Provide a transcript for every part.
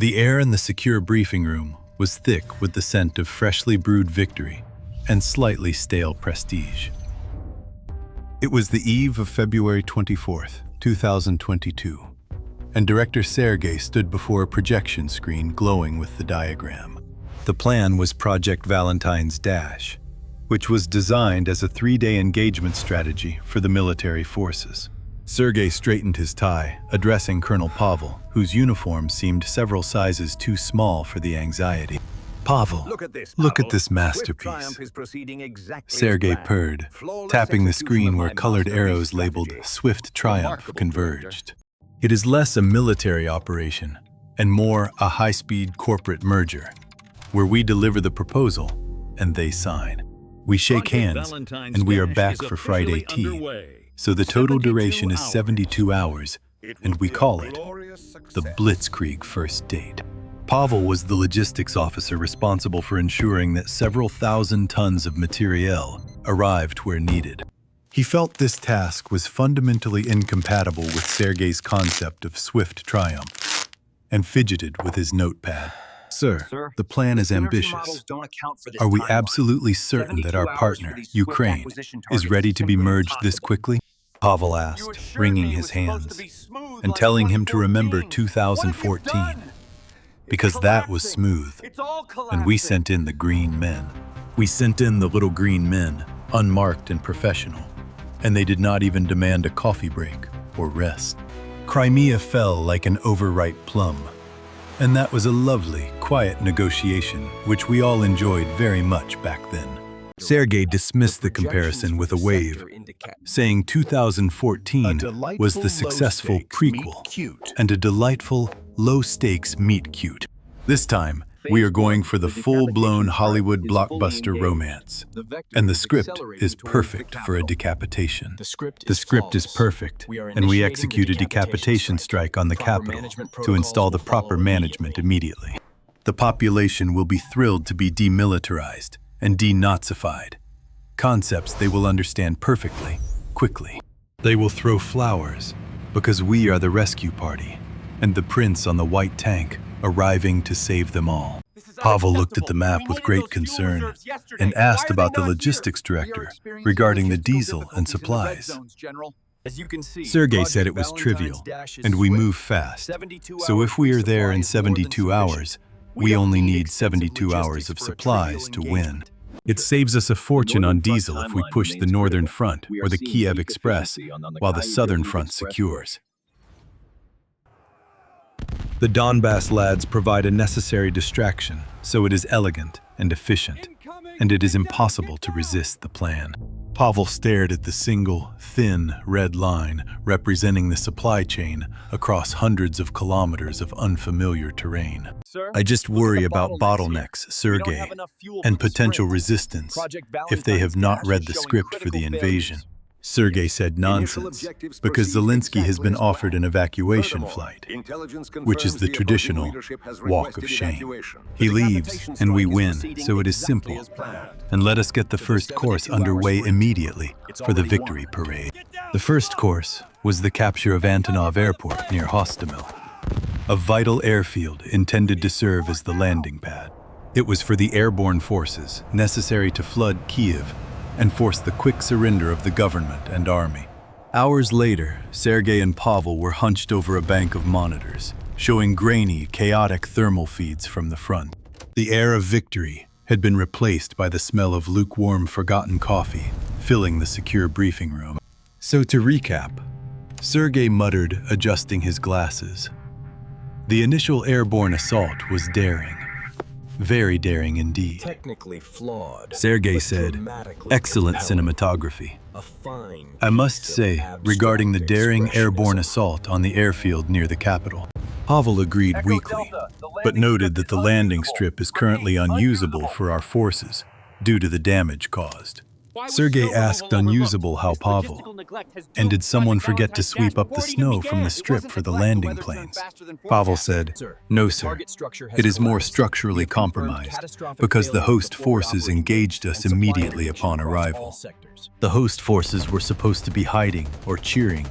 The air in the secure briefing room was thick with the scent of freshly brewed victory and slightly stale prestige. It was the eve of February 24th, 2022, and director Sergei stood before a projection screen glowing with the diagram. The plan was Project Valentine's Dash, which was designed as a 3-day engagement strategy for the military forces. Sergei straightened his tie, addressing Colonel Pavel, whose uniform seemed several sizes too small for the anxiety. Pavel, look at this masterpiece. Sergei purred, tapping the screen where colored arrows labeled Swift Triumph converged. It is less a military operation and more a high-speed corporate merger, where we deliver the proposal and they sign. We shake hands and we are back for Friday tea. So the total duration is 72 hours, and we call it the Blitzkrieg First Date. Pavel was the logistics officer responsible for ensuring that several thousand tons of materiel arrived where needed. He felt this task was fundamentally incompatible with Sergei's concept of swift triumph, and fidgeted with his notepad. Sir, the plan is ambitious. Are we absolutely certain that our partner, Ukraine, is ready to be merged this quickly? Pavel asked, wringing his hands, and telling him to remember 2014, because that was smooth, and we sent in the green men. We sent in the little green men, unmarked and professional, and they did not even demand a coffee break or rest. Crimea fell like an overripe plum, and that was a lovely, quiet negotiation which we all enjoyed very much back then. Sergei dismissed the comparison with a wave, saying 2014 was the successful prequel and a delightful, low-stakes meet-cute. This time, we are going for the full-blown Hollywood blockbuster romance, and the script is perfect for a decapitation. The script is perfect, and we execute a decapitation strike on the capital to install the proper management immediately. The population will be thrilled to be demilitarized and denazified, concepts they will understand perfectly, quickly. They will throw flowers, because we are the rescue party, and the prince on the white tank arriving to save them all. Pavel looked at the map with great concern and asked about the logistics director regarding the diesel and supplies. Sergei said it was trivial, and we move fast, so if we are there in 72 hours, we only need 72 hours of supplies to win. It saves us a fortune on diesel if we push the northern front or the Kyiv Express while the southern front secures. The Donbass lads provide a necessary distraction, so it is elegant and efficient, and it is impossible to resist the plan. Pavel stared at the single, thin, red line representing the supply chain across hundreds of kilometers of unfamiliar terrain. I just worry about bottlenecks, Sergei, and potential resistance if they have not read the script for the invasion. Sergei said nonsense, because Zelensky has been offered an evacuation flight, which is the traditional walk of shame. He leaves, and we win, so it is simple. And let us get the first course underway immediately for the victory parade. The first course was the capture of Antonov Airport near Hostomel, a vital airfield intended to serve as the landing pad. It was for the airborne forces necessary to flood Kyiv and force the quick surrender of the government and army. Hours later, Sergei and Pavel were hunched over a bank of monitors, showing grainy, chaotic thermal feeds from the front. The air of victory had been replaced by the smell of lukewarm, forgotten coffee, filling the secure briefing room. So to recap, Sergei muttered, adjusting his glasses. The initial airborne assault was daring. Very daring indeed. Technically flawed. Sergei said, excellent cinematography. I must say, regarding the daring airborne assault on the airfield near the capital, Pavel agreed weakly, but noted that the landing strip is currently unusable for our forces due to the damage caused. Sergei asked unusable how Pavel, and did someone forget to sweep up the snow from the strip for the landing planes? Pavel said, no sir, it is more structurally compromised because the host forces engaged us immediately upon arrival. The host forces were supposed to be hiding or cheering,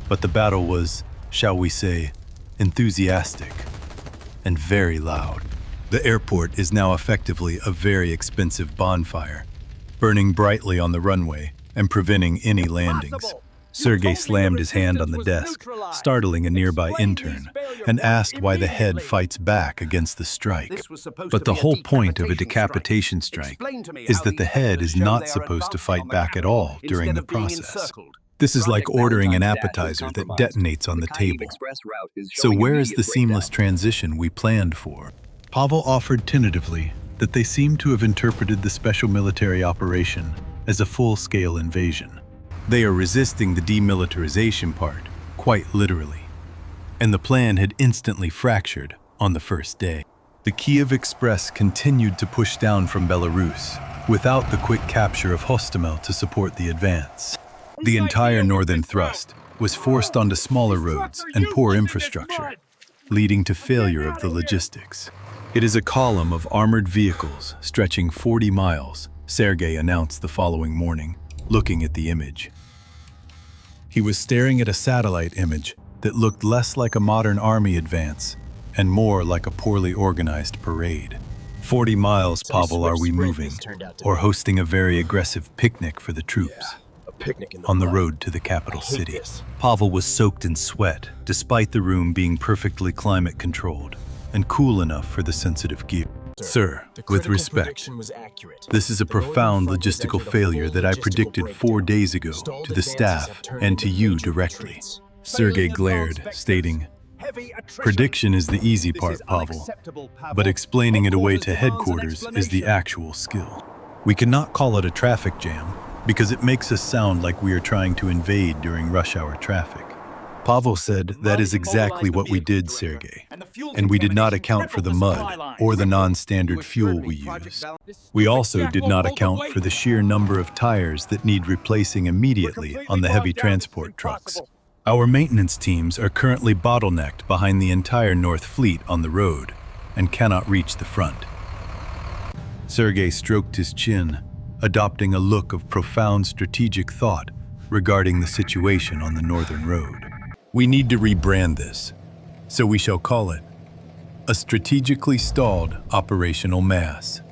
but the battle was, shall we say, enthusiastic. and very loud. The airport is now effectively a very expensive bonfire, burning brightly on the runway and preventing any landings. Sergei slammed his hand on the desk, startling a nearby intern, and asked why the head fights back against the strike. But the whole point of a decapitation strike is that the head is not supposed to fight back at all during the process. This is like ordering an appetizer that detonates on the table. So where is the seamless transition we planned for? Pavel offered tentatively that they seem to have interpreted the special military operation as a full-scale invasion. They are resisting the demilitarization part, quite literally. And the plan had instantly fractured on the first day. The Kyiv Express continued to push down from Belarus, without the quick capture of Hostomel to support the advance. The entire northern thrust was forced onto smaller roads and poor infrastructure, leading to failure of the logistics. It is a column of armored vehicles stretching 40 miles, Sergei announced the following morning, looking at the image. He was staring at a satellite image that looked less like a modern army advance and more like a poorly organized parade. 40 miles, Pavel, are we moving, or hosting a very aggressive picnic for the troops? On the road to the capital city. Pavel was soaked in sweat, despite the room being perfectly climate-controlled and cool enough for the sensitive gear. Sir, with respect, this is a profound logistical failure that I predicted 4 days ago to the staff and to you directly. Sergei glared, stating, "Prediction is the easy part, Pavel, but explaining it away to headquarters is the actual skill. We cannot call it a traffic jam, because it makes us sound like we are trying to invade during rush hour traffic." Pavel said, "That is exactly what we did, Sergei, and we did not account for the mud or the non-standard fuel we used. We also did not account for the sheer number of tires that need replacing immediately on the heavy transport trucks. Our maintenance teams are currently bottlenecked behind the entire North Fleet on the road and cannot reach the front." Sergei stroked his chin, adopting a look of profound strategic thought regarding the situation on the northern road. "We need to rebrand this, so we shall call it a strategically stalled operational mass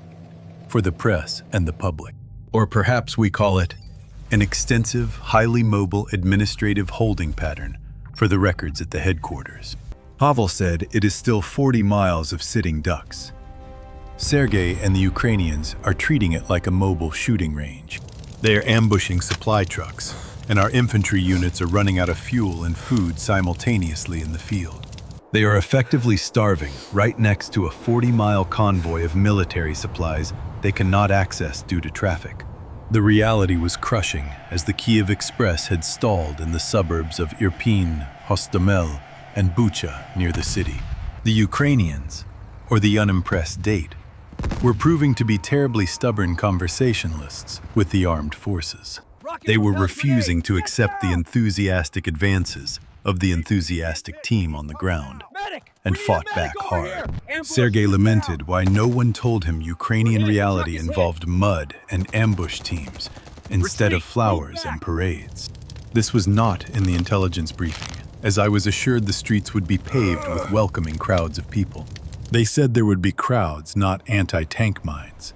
for the press and the public. Or perhaps we call it an extensive, highly mobile administrative holding pattern for the records at the headquarters." Pavel said it is still 40 miles of sitting ducks. Sergei and the Ukrainians are treating it like a mobile shooting range. They are ambushing supply trucks, and our infantry units are running out of fuel and food simultaneously in the field. They are effectively starving right next to a 40-mile convoy of military supplies they cannot access due to traffic. The reality was crushing as the Kyiv Express had stalled in the suburbs of Irpin, Hostomel, and Bucha near the city. The Ukrainians, or the unimpressed date, were proving to be terribly stubborn conversationalists with the armed forces. They were refusing to accept the enthusiastic advances of the enthusiastic team on the ground and fought back hard. Sergei lamented why no one told him Ukrainian reality involved mud and ambush teams instead of flowers and parades. This was not in the intelligence briefing, as I was assured the streets would be paved with welcoming crowds of people. They said there would be crowds, not anti-tank mines.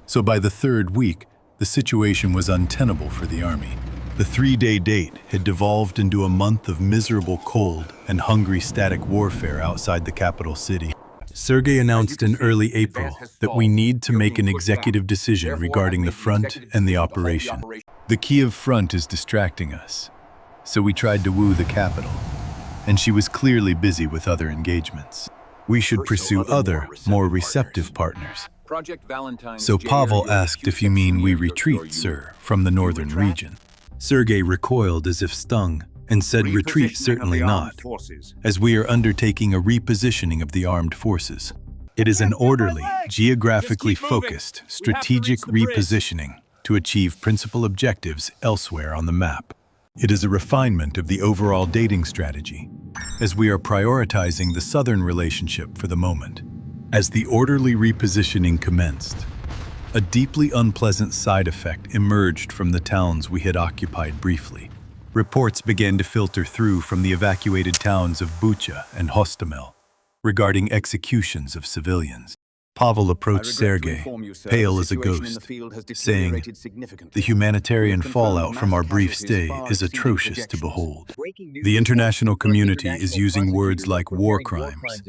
So by the third week, the situation was untenable for the army. The 3-day date had devolved into a month of miserable cold and hungry static warfare outside the capital city. Sergei announced in early April that we need to make an executive decision regarding the front and the operation. The Kyiv front is distracting us, so we tried to woo the capital, and she was clearly busy with other engagements. We should pursue other, more receptive partners. So Pavel asked if you mean we retreat, sir, from the northern region. Sergei recoiled as if stung and said retreat certainly not, as we are undertaking a repositioning of the armed forces. It is an orderly, geographically focused, strategic repositioning to achieve principal objectives elsewhere on the map. It is a refinement of the overall dating strategy, as we are prioritizing the southern relationship for the moment. As the orderly repositioning commenced, a deeply unpleasant side effect emerged from the towns we had occupied briefly. Reports began to filter through from the evacuated towns of Bucha and Hostomel. regarding executions of civilians. Pavel approached Sergei, pale as a ghost, saying, "The humanitarian fallout from our brief stay is atrocious to behold. The international community is using words like war crimes."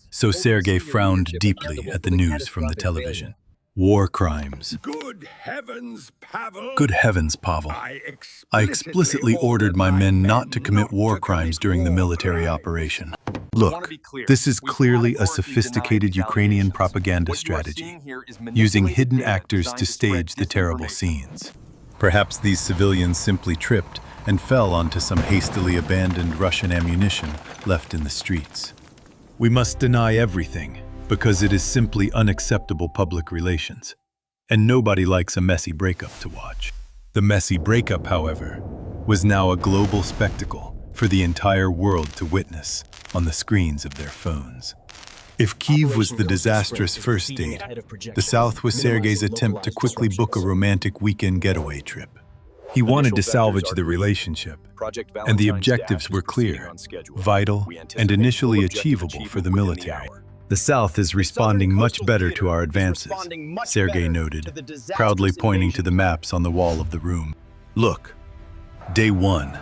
So Sergei frowned deeply at the news from the television. War crimes. Good heavens, Pavel! Good heavens, Pavel. I explicitly ordered my men not to commit war crimes during the military operation. Look, this is clearly a sophisticated Ukrainian propaganda strategy, using hidden actors to stage the terrible scenes. Perhaps these civilians simply tripped and fell onto some hastily abandoned Russian ammunition left in the streets. We must deny everything, because it is simply unacceptable public relations, and nobody likes a messy breakup to watch. The messy breakup, however, was now a global spectacle for the entire world to witness on the screens of their phones. If Kyiv was the disastrous first date, the South was Sergei's attempt to quickly book a romantic weekend getaway trip. He wanted to salvage the relationship, and the objectives were clear, vital, and initially achievable for the military. The South is responding much better to our advances, Sergei noted, proudly pointing to the maps on the wall of the room. Look, Day 1.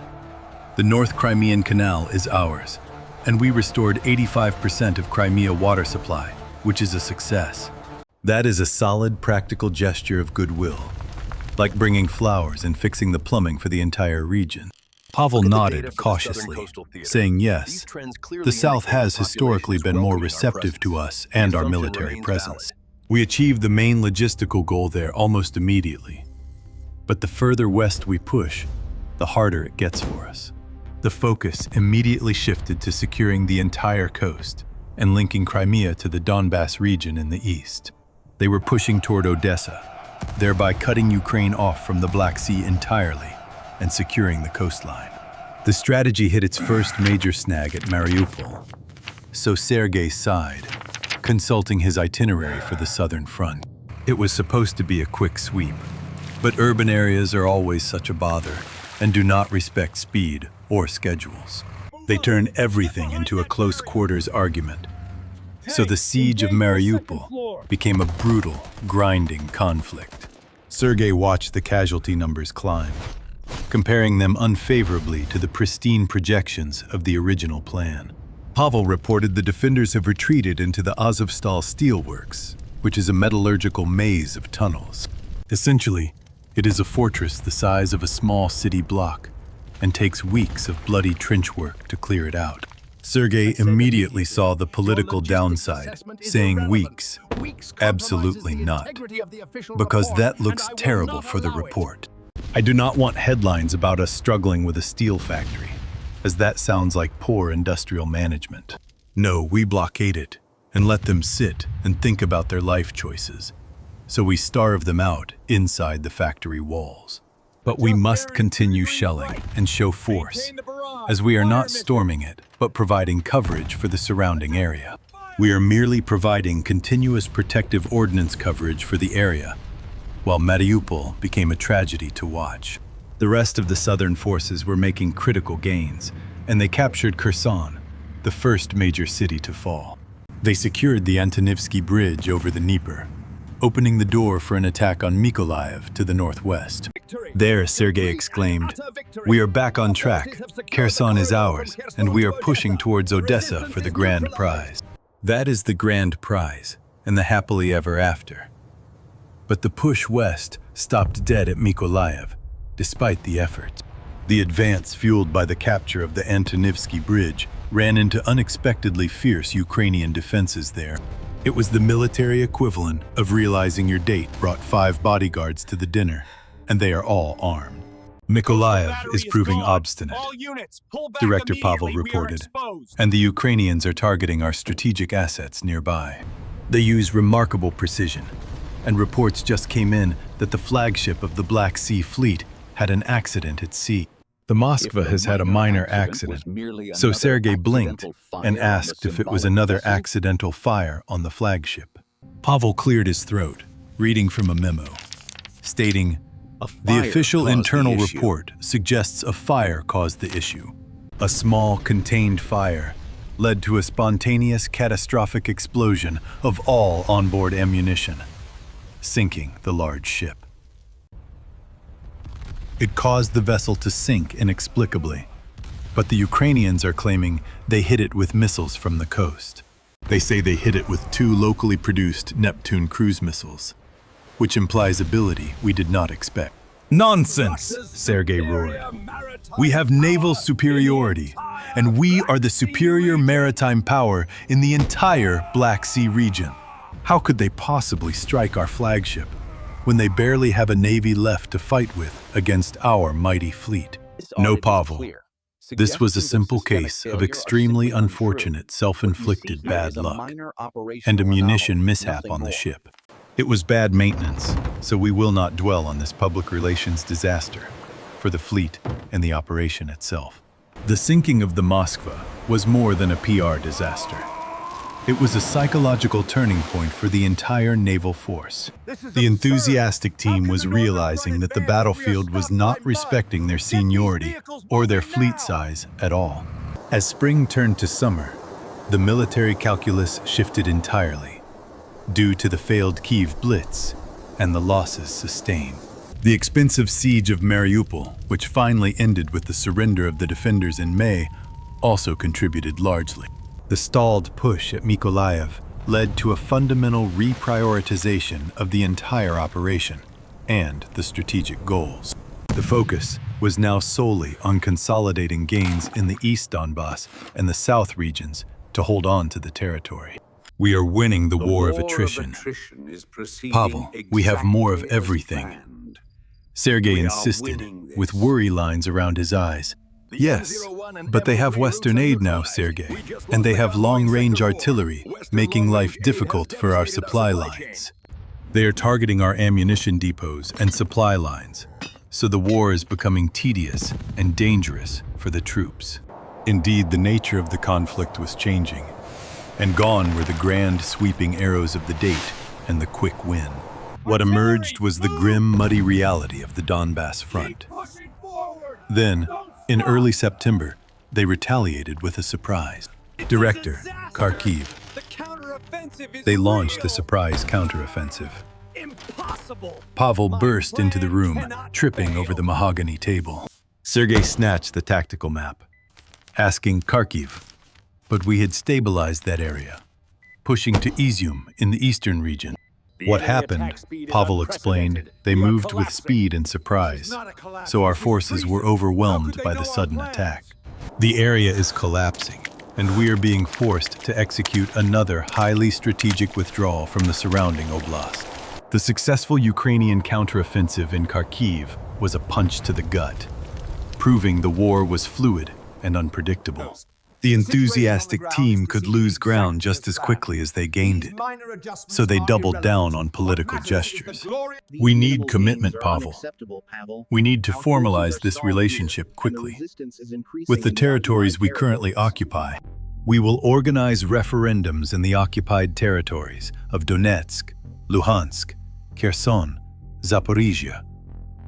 The North Crimean Canal is ours, and we restored 85% of Crimea water supply, which is a success. That is a solid, practical gesture of goodwill, like bringing flowers and fixing the plumbing for the entire region. Pavel nodded cautiously, saying yes, the South has historically been more receptive to us and our military presence. We achieved the main logistical goal there almost immediately. But the further west we push, the harder it gets for us. The focus immediately shifted to securing the entire coast and linking Crimea to the Donbass region in the east. They were pushing toward Odessa, thereby cutting Ukraine off from the Black Sea entirely and securing the coastline. The strategy hit its first major snag at Mariupol. So Sergei sighed, consulting his itinerary for the southern front. It was supposed to be a quick sweep, but urban areas are always such a bother and do not respect speed or schedules. They turn everything into a close quarters argument. So the siege of Mariupol became a brutal, grinding conflict. Sergei watched the casualty numbers climb, comparing them unfavorably to the pristine projections of the original plan. Pavel reported the defenders have retreated into the Azovstal steelworks, which is a metallurgical maze of tunnels. Essentially, it is a fortress the size of a small city block and takes weeks of bloody trench work to clear it out. Sergei immediately saw the political downside, saying weeks. Absolutely not, because that looks terrible for the report. I do not want headlines about us struggling with a steel factory, as that sounds like poor industrial management. No, we blockade it and let them sit and think about their life choices. So we starve them out inside the factory walls. But we must continue shelling and show force, as we are not storming it, but providing coverage for the surrounding area. We are merely providing continuous protective ordnance coverage for the area, while Mariupol became a tragedy to watch. The rest of the southern forces were making critical gains, and they captured Kherson, the first major city to fall. They secured the Antonovsky Bridge over the Dnieper, opening the door for an attack on Mykolaiv to the northwest. There, Sergei exclaimed, "We are back on track. Kherson is ours, and we are pushing towards Odessa for the grand prize." That is the grand prize, and the happily ever after. But the push west stopped dead at Mykolaiv, despite the efforts. The advance, fueled by the capture of the Antonovsky Bridge, ran into unexpectedly fierce Ukrainian defenses there. It was the military equivalent of realizing your date brought 5 bodyguards to the dinner, and they are all armed. Mykolaiv is proving obstinate, Director Pavel reported, and the Ukrainians are targeting our strategic assets nearby. They use remarkable precision, and reports just came in that the flagship of the Black Sea Fleet had an accident at sea. The Moskva has had a minor accident, so Sergei blinked and asked if it was another accidental fire on the flagship. Pavel cleared his throat, reading from a memo, stating, "The official internal report suggests a fire caused the issue. A small, contained fire, led to a spontaneous, catastrophic explosion of all onboard ammunition, sinking the large ship. It caused the vessel to sink inexplicably, but the Ukrainians are claiming they hit it with missiles from the coast. They say they hit it with 2 locally produced Neptune cruise missiles, which implies ability we did not expect. Nonsense, Sergei roared. We have naval superiority, and we are the superior maritime power in the entire Black Sea region. How could they possibly strike our flagship when they barely have a navy left to fight with against our mighty fleet? No, Pavel. This was a simple case of extremely unfortunate self-inflicted bad luck and a munition mishap on the ship. It was bad maintenance, so we will not dwell on this public relations disaster for the fleet and the operation itself. The sinking of the Moskva was more than a PR disaster. It was a psychological turning point for the entire naval force. The enthusiastic team was realizing that the battlefield was not respecting their seniority or their fleet size at all. As spring turned to summer, the military calculus shifted entirely, due to the failed Kyiv blitz and the losses sustained. The expensive siege of Mariupol, which finally ended with the surrender of the defenders in May, also contributed largely. The stalled push at Mykolaiv led to a fundamental reprioritization of the entire operation and the strategic goals. The focus was now solely on consolidating gains in the East Donbass and the South regions to hold on to the territory. We are winning the war of attrition. Pavel, we have more of everything. Sergei insisted, with worry lines around his eyes. Yes, but they have Western aid now, Sergei, and they have long-range artillery, making life difficult for our supply lines. They are targeting our ammunition depots and supply lines, so the war is becoming tedious and dangerous for the troops. Indeed, the nature of the conflict was changing, and gone were the grand sweeping arrows of the date and the quick win. What emerged was the grim, muddy reality of the Donbass front. Then, in early September, they retaliated with a surprise. Director, Kharkiv. They launched the surprise counteroffensive. Impossible! Pavel burst into the room, tripping over the mahogany table. Sergei snatched the tactical map, asking Kharkiv, but we had stabilized that area, pushing to Izium in the eastern region. What happened, Pavel explained, they moved with speed and surprise, so our forces were overwhelmed by the sudden attack. The area is collapsing, and we are being forced to execute another highly strategic withdrawal from the surrounding oblast. The successful Ukrainian counteroffensive in Kharkiv was a punch to the gut, proving the war was fluid and unpredictable. The enthusiastic team could lose ground just as quickly as they gained it, so they doubled down on political gestures. We need commitment, Pavel. We need to formalize this relationship quickly. With the territories we currently occupy, we will organize referendums in the occupied territories of Donetsk, Luhansk, Kherson, Zaporizhia,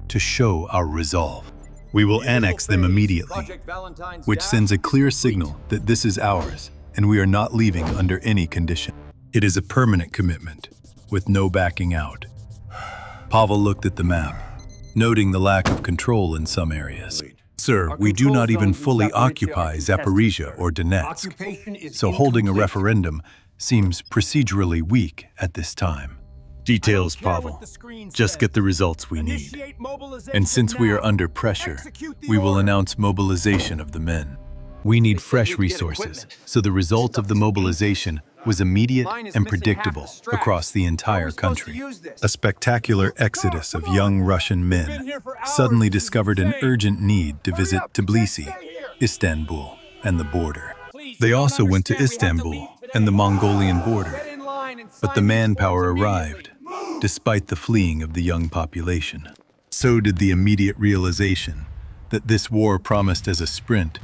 to show our resolve. We will annex them immediately, which sends a clear signal that this is ours and we are not leaving under any condition. It is a permanent commitment, with no backing out. Pavel looked at the map, noting the lack of control in some areas. Sir, we do not even fully occupy Zaporizhia or Donetsk, so holding a referendum seems procedurally weak at this time. Details, Pavel. Just get the results we need. And since we are under pressure, we will announce mobilization of the men. We need fresh resources, so the result of the mobilization was immediate and predictable across the entire country. A spectacular exodus of young Russian men suddenly discovered an urgent need to visit Tbilisi, Istanbul, and the border. They also went to Istanbul and the Mongolian border, but the manpower arrived, despite the fleeing of the young population. So did the immediate realization that this war promised as a sprint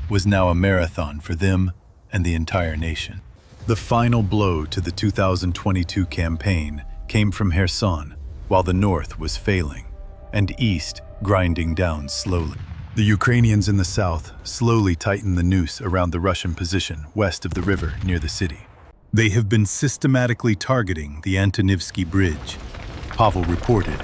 was now a marathon for them and the entire nation. The final blow to the 2022 campaign came from Kherson, while the north was failing, and east grinding down slowly. The Ukrainians in the south slowly tighten the noose around the Russian position west of the river near the city. They have been systematically targeting the Antonivsky Bridge, Pavel reported,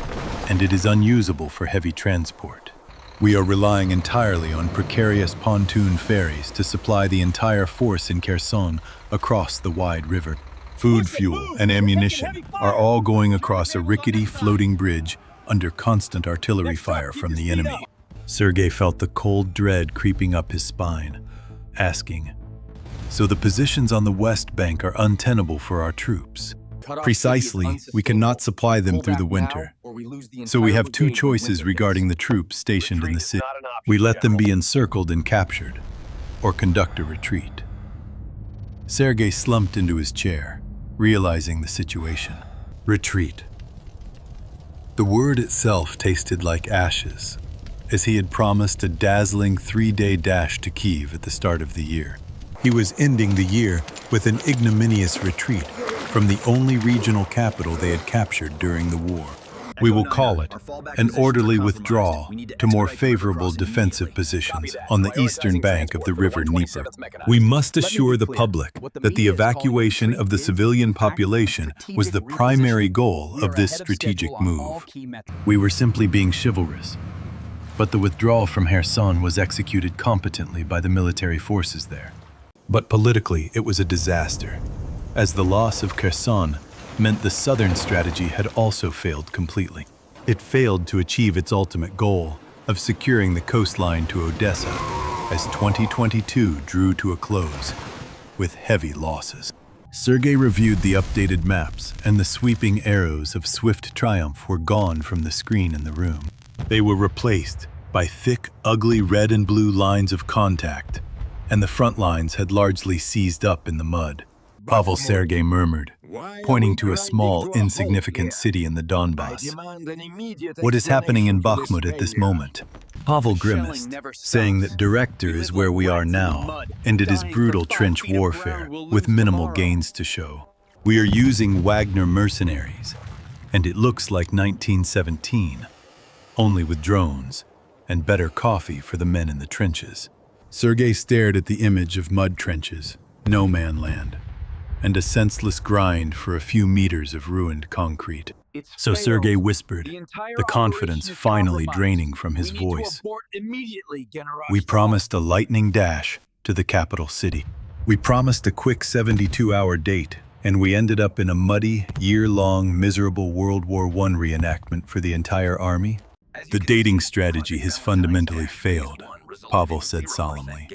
and it is unusable for heavy transport. We are relying entirely on precarious pontoon ferries to supply the entire force in Kherson across the wide river. Food, fuel, and ammunition are all going across a rickety floating bridge under constant artillery fire from the enemy. Sergei felt the cold dread creeping up his spine, asking, "So the positions on the west bank are untenable for our troops?" Precisely, we cannot supply them through the winter. So we have two choices regarding the troops stationed in the city. We let them be encircled and captured, or conduct a retreat. Sergei slumped into his chair, realizing the situation. Retreat. The word itself tasted like ashes, as he had promised a dazzling 3-day dash to Kyiv at the start of the year. He was ending the year with an ignominious retreat from the only regional capital they had captured during the war. We will call it an orderly withdrawal to more favorable defensive positions on the eastern bank of the river Dnieper. We must assure the public that the evacuation of the civilian population was the primary goal of this strategic move. We were simply being chivalrous. But the withdrawal from Kherson was executed competently by the military forces there. But politically, it was a disaster, as the loss of Kherson meant the southern strategy had also failed completely. It failed to achieve its ultimate goal of securing the coastline to Odessa as 2022 drew to a close, with heavy losses. Sergei reviewed the updated maps, and the sweeping arrows of swift triumph were gone from the screen in the room. They were replaced by thick, ugly red and blue lines of contact, and the front lines had largely seized up in the mud. Pavel Sergei murmured, pointing to a small, insignificant city in the Donbass. "What is happening in Bakhmut at this moment?" Pavel grimaced, saying that Director is where we are now, and it is brutal trench warfare with minimal gains to show. We are using Wagner mercenaries, and it looks like 1917, only with drones and better coffee for the men in the trenches. Sergei stared at the image of mud trenches, no man land, and a senseless grind for a few meters of ruined concrete. So Sergei whispered, the confidence finally draining from his voice. "We promised a lightning dash to the capital city. We promised a quick 72-hour date, and we ended up in a muddy, year-long, miserable World War I reenactment for the entire army. The dating strategy has fundamentally failed," Pavel said solemnly.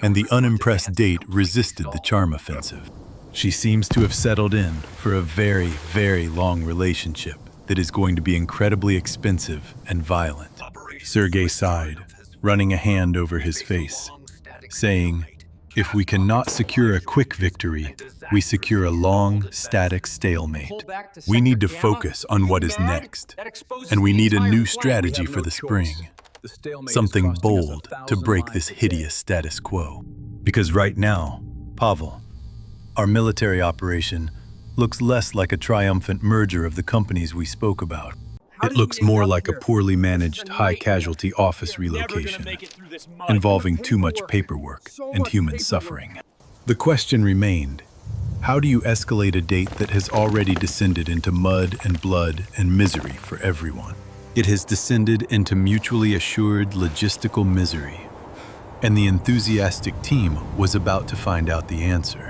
And the unimpressed date resisted the charm offensive. She seems to have settled in for a very, very long relationship that is going to be incredibly expensive and violent. Sergei sighed, running a hand over his face, saying, "If we cannot secure a quick victory, we secure a long, static stalemate. We need to focus on what is next, and we need a new strategy for the spring. Something bold to break this hideous status quo. Because right now, Pavel, our military operation looks less like a triumphant merger of the companies we spoke about. It looks more like a poorly managed, high-casualty office relocation, involving too much paperwork and human suffering. The question remained, how do you escalate a date that has already descended into mud and blood and misery for everyone? It has descended into mutually assured logistical misery, and the enthusiastic team was about to find out the answer.